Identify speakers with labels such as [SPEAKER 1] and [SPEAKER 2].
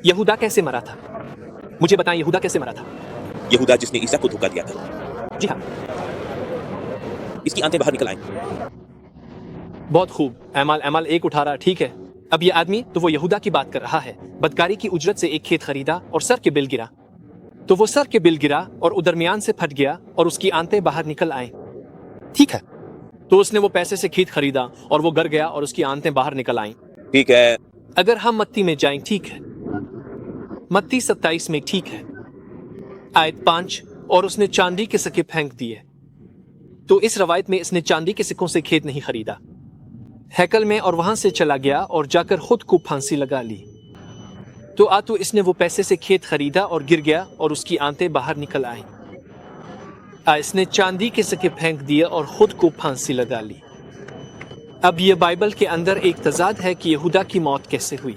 [SPEAKER 1] यहूदा कैसे मरा था? मुझे बताएं, यहूदा कैसे मरा था?
[SPEAKER 2] यहूदा जिसने ईसा को धोखा दिया था।
[SPEAKER 1] जी हाँ,
[SPEAKER 2] इसकी आंतें बाहर निकल आई।
[SPEAKER 1] बहुत खूब। एमाल 1:18, ठीक है। अब ये आदमी, तो वो यहूदा की बात कर रहा है, बदकारी की उजरत से एक खेत खरीदा और सर के बिल गिरा। तो वो सर के बिल गिरा और उदरमियान से फट गया और उसकी आंतें बाहर निकल आए। ठीक है, तो उसने वो पैसे से खेत खरीदा और वो गर गया और उसकी आंतें बाहर निकल आईं।
[SPEAKER 2] ठीक है।
[SPEAKER 1] अगर हम मत्ती में जाएं, ठीक है, मत्ती 27 में, ठीक है, आयत 5, और उसने चांदी के सिक्के फेंक दिए। तो इस रवायत में इसने चांदी के सिक्कों से खेत नहीं खरीदा, हैकल में, और वहां से चला गया और जाकर खुद को फांसी लगा ली। तो इसने वो पैसे से खेत खरीदा और गिर गया और उसकी आंतें बाहर निकल आईं। इसने चांदी के सिक्के फेंक दिए और खुद को फांसी लगा ली। अब ये बाइबल के अंदर एक तजाद है कि यहूदा की मौत कैसे हुई।